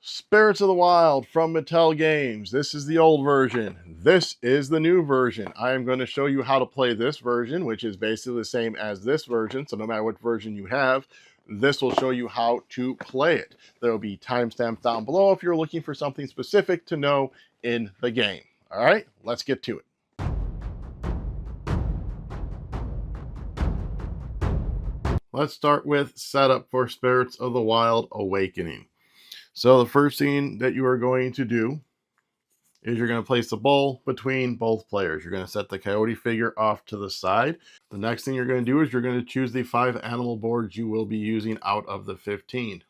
Spirits of the Wild from Mattel Games. This is the old version. This is the new version. I am going to show you how to play this version, which is basically the same as this version. So no matter what version you have, this will show you how to play it. There will be timestamps down below if you're looking for something specific to know in the game. All right, let's get to it. Let's start with setup for Spirits of the Wild Awakening. So the first thing that you are going to do is you're going to place the bowl between both players. You're going to set the Coyote figure off to the side. The next thing you're going to do is you're going to choose the 5 animal boards you will be using out of the 15.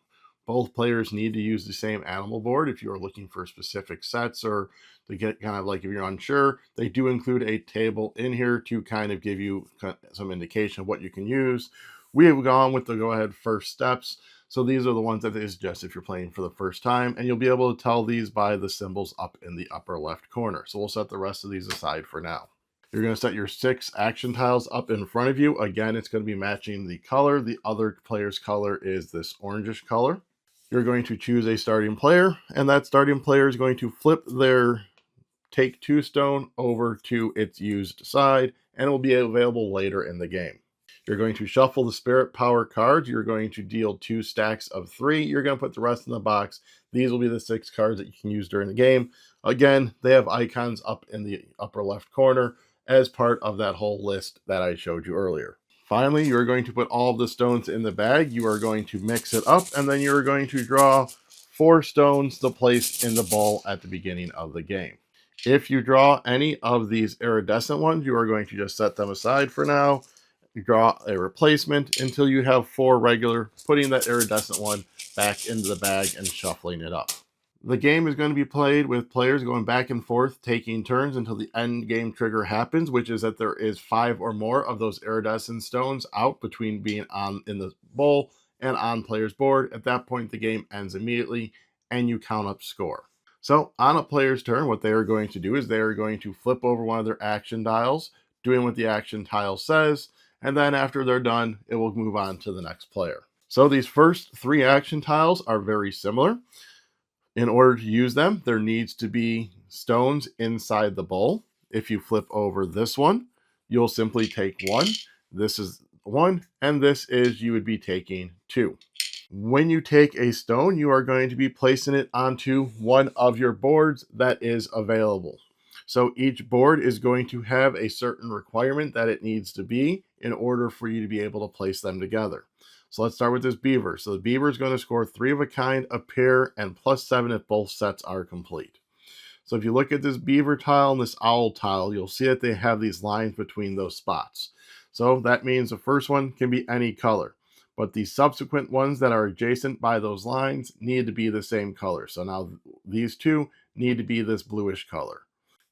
Both players need to use the same animal board if you are looking for specific sets, or to get kind of like if you're unsure. They do include a table in here to kind of give you some indication of what you can use. We have gone with the go ahead first steps. So these are the ones that they suggest if you're playing for the first time, and you'll be able to tell these by the symbols up in the upper left corner. So we'll set the rest of these aside for now. You're going to set your 6 action tiles up in front of you. Again, it's going to be matching the color. The other player's color is this orangish color. You're going to choose a starting player, and that starting player is going to flip their Take 2 stone over to its used side, and it will be available later in the game. You're going to shuffle the spirit power cards. You're going to deal 2 stacks of 3. You're going to put the rest in the box. These will be the 6 cards that you can use during the game. Again, they have icons up in the upper left corner as part of that whole list that I showed you earlier. Finally, you're going to put all of the stones in the bag. You are going to mix it up, and then you're going to draw 4 stones to place in the bowl at the beginning of the game. If you draw any of these iridescent ones, you are going to just set them aside for now. You draw a replacement until you have 4 regular, putting that iridescent one back into the bag and shuffling it up. The game is going to be played with players going back and forth, taking turns until the end game trigger happens, which is that there is 5 or more of those iridescent stones out between being on in the bowl and on player's board. At that point, the game ends immediately, and you count up score. So on a player's turn, what they are going to do is they are going to flip over one of their action dials, doing what the action tile says, and then after they're done, it will move on to the next player. So these first 3 action tiles are very similar. In order to use them, there needs to be stones inside the bowl. If you flip over this one, you'll simply take 1. This is 1, and this is you would be taking 2. When you take a stone, you are going to be placing it onto one of your boards that is available. So each board is going to have a certain requirement that it needs to be in order for you to be able to place them together. So let's start with this beaver. So the beaver is going to score 3 of a kind, a pair, and +7 if both sets are complete. So if you look at this beaver tile and this owl tile, you'll see that they have these lines between those spots. So that means the first one can be any color, but the subsequent ones that are adjacent by those lines need to be the same color. So now these 2 need to be this bluish color.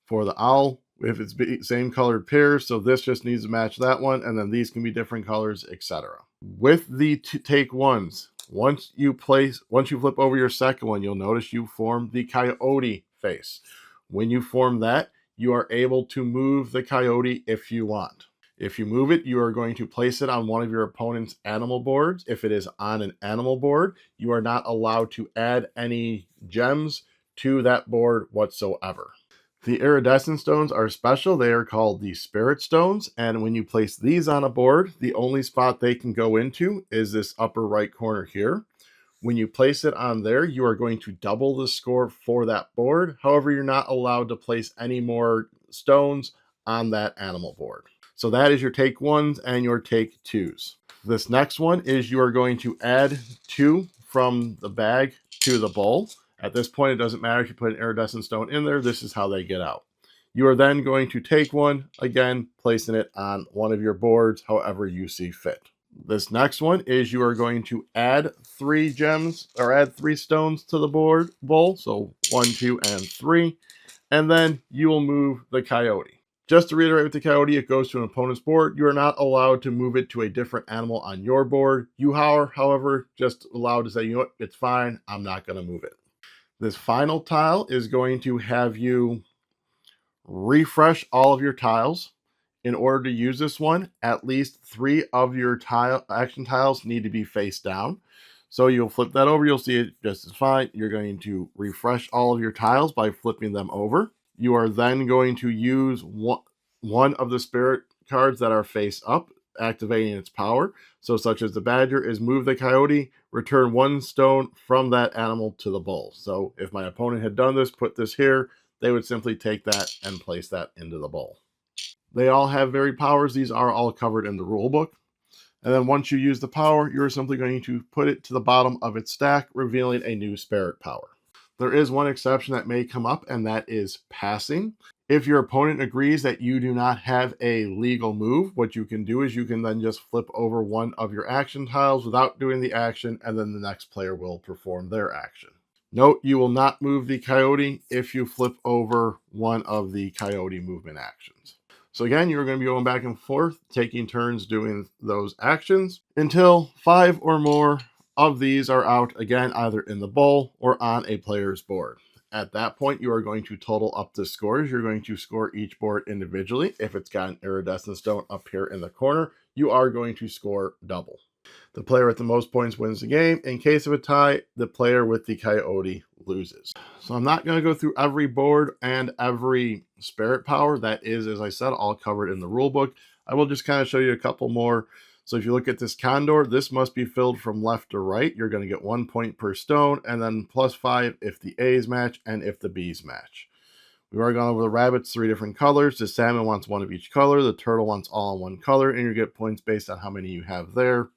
For the owl, if it's same colored pairs, so this just needs to match that one, and then these can be different colors, etc. With the take 1s, once you flip over your second one, you'll notice you form the coyote face. When you form that, you are able to move the coyote if you want. If you move it, you are going to place it on one of your opponent's animal boards. If it is on an animal board, you are not allowed to add any gems to that board whatsoever. The iridescent stones are special. They are called the spirit stones, and when you place these on a board, the only spot they can go into is this upper right corner here. When you place it on there, you are going to double the score for that board. However, you're not allowed to place any more stones on that animal board. So that is your take 1s and your take 2s. This next one is you are going to add 2 from the bag to the bowl. At this point, it doesn't matter if you put an iridescent stone in there. This is how they get out. You are then going to take 1, again, placing it on one of your boards, however you see fit. This next one is you are going to add 3 gems, or add 3 stones to the bowl. So 1, 2, and 3. And then you will move the coyote. Just to reiterate with the coyote, it goes to an opponent's board. You are not allowed to move it to a different animal on your board. You are, however, just allowed to say, you know what, it's fine, I'm not going to move it. This final tile is going to have you refresh all of your tiles. In order to use this one, at least 3 of your action tiles need to be face down. So you'll flip that over. You'll see it just as fine. You're going to refresh all of your tiles by flipping them over. You are then going to use one of the spirit cards that are face up, activating its power. So such as the badger is move the coyote, return 1 stone from that animal to the bowl. So if my opponent had done this, put this here, they would simply take that and place that into the bowl. They all have varied powers. These are all covered in the rule book. And then once you use the power, you're simply going to put it to the bottom of its stack, revealing a new spirit power. There is one exception that may come up, and that is passing. If your opponent agrees that you do not have a legal move, what you can do is you can then just flip over one of your action tiles without doing the action, and then the next player will perform their action. Note, you will not move the coyote if you flip over one of the coyote movement actions. So again, you're going to be going back and forth, taking turns doing those actions until 5 or more of these are out, again, either in the bowl or on a player's board. At that point, you are going to total up the scores. You're going to score each board individually. If it's got an iridescent stone up here in the corner, you are going to score double. The player with the most points wins the game. In case of a tie, the player with the coyote loses. So I'm not going to go through every board and every spirit power. That is, as I said, all covered in the rule book. I will just kind of show you a couple more. So if you look at this condor, this must be filled from left to right. You're going to get 1 point per stone, and then +5 if the A's match and if the B's match. We've already gone over the rabbits, 3 different colors. The salmon wants 1 of each color. The turtle wants all in 1 color, and you get points based on how many you have there.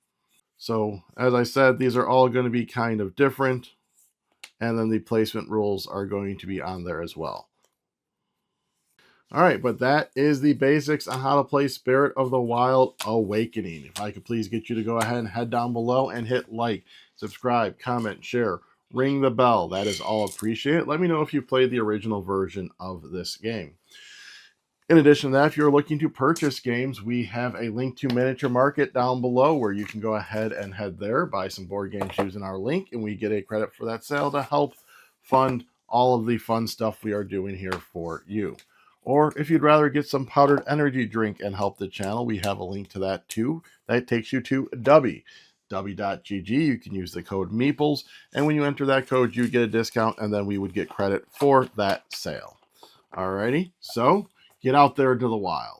So as I said, these are all going to be kind of different, and then the placement rules are going to be on there as well. All right, but that is the basics on how to play Spirit of the Wild Awakening. If I could please get you to go ahead and head down below and hit like, subscribe, comment, share, ring the bell. That is all appreciated. Let me know if you played the original version of this game. In addition to that, if you're looking to purchase games, we have a link to Miniature Market down below where you can go ahead and head there, buy some board games using our link, and we get a credit for that sale to help fund all of the fun stuff we are doing here for you. Or if you'd rather get some powdered energy drink and help the channel, we have a link to that too. That takes you to W.GG. You can use the code MEEPLES, and when you enter that code, you get a discount, and then we would get credit for that sale. Alrighty, so get out there into the wild.